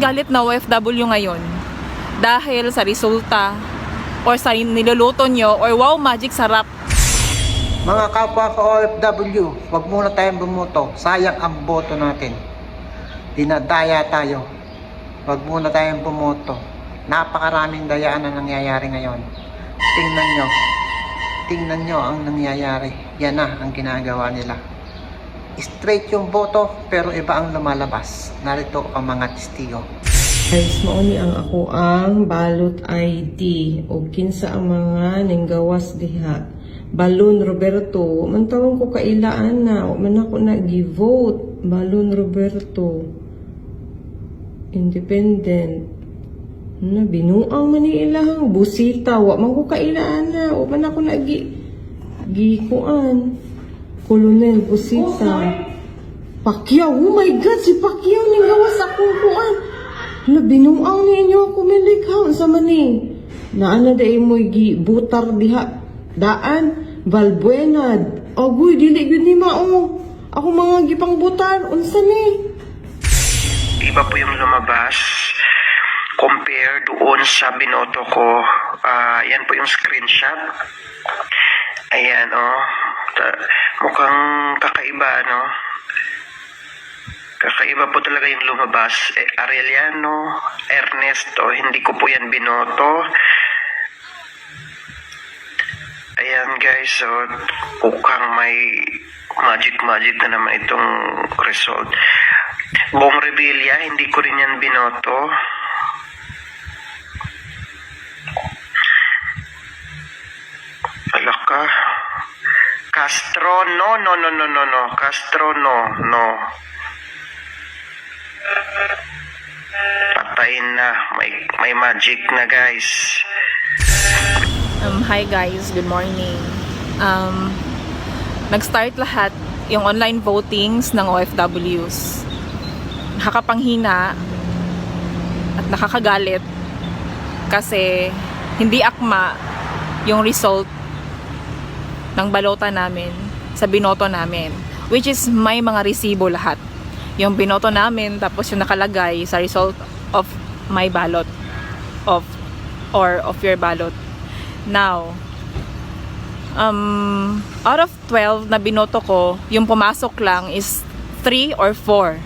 galit na OFW ngayon dahil sa resulta or sa niluluto nyo or wow magic sarap. Mga kapwa ko OFW, wag muna tayong bumoto. Sayang ang boto natin. Dinadaya tayo. Wag muna tayong bumoto. Napakaraming dayaan na nangyayari ngayon. Tingnan nyo ang nangyayari. Yan na ang ginagawa nila. Straight yung boto pero iba ang lumalabas. Narito ang mga testigo. Guys, mauni ang ako ang balot ID o kinsa ang mga ninggawas diha. Balon Roberto, mantawang ko kailaan na, man ako nag-vote. Balon Roberto, independent. Na binuang man ilahang busita, wa man ko kailaan na, o man ako gikuan. Colonel Busita. Pacquiao, oh my God, si Pacquiao ning gawas akong kuan. Na binuang ninyo ako milikhaw sa mani. Naana day mo gibutar diha. Daan, Valbuena, agoy, dili yun ni Mao. Ako mga gipang butar, unsa ni? Iba po yung lumabas compare doon sa binoto ko. Yan po yung screenshot. Ayan, mukhang kakaiba, no? Kakaiba po talaga yung lumabas. Arellano, Ernesto, hindi ko po yan binoto. Ayan guys, so mukhang may magic na naman itong result. Bong Revilla, hindi ko rin yan binoto. Alaka. Castro, no. Castro, no. Patayin na. May magic na guys. Hi guys, good morning. Nag-start lahat yung online votings ng OFWs. Nakakapanghina at nakakagalit kasi hindi akma yung result ng balota namin sa binoto namin, which is may mga resibo lahat. Yung binoto namin tapos yung nakalagay sa result of my ballot of your ballot. Now, out of 12 na binoto ko, yung pumasok lang is 3 or 4.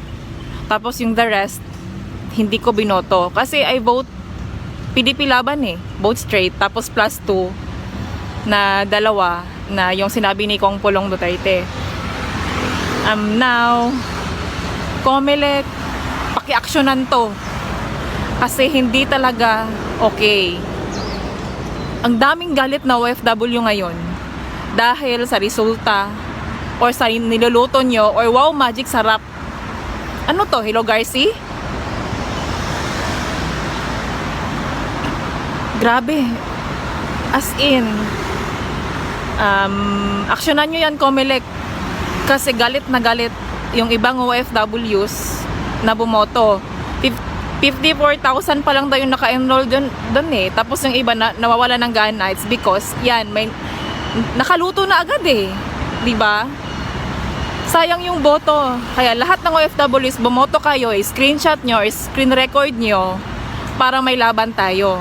Tapos yung the rest, hindi ko binoto. Kasi I vote PDP laban vote straight. Tapos plus 2 na dalawa na yung sinabi ni Kong Pulong Duterte. Now, Comelec, paki-aksyonan to. Kasi hindi talaga okay. Ang daming galit na OFW ngayon dahil sa resulta or sa niluluto nyo or wow magic sarap. Ano to? Hello Garci? Grabe. As in, aksyonan nyo yan Comelec kasi galit na galit yung ibang OFWs na bumoto. 54,000 pa lang daw yung naka-enroll doon Tapos yung iba nawawala ng gana. It's because yan may nakaluto na agad di ba? Sayang yung boto. Kaya lahat ng OFWs bumoto kayo, screenshot nyo, screen record nyo para may laban tayo.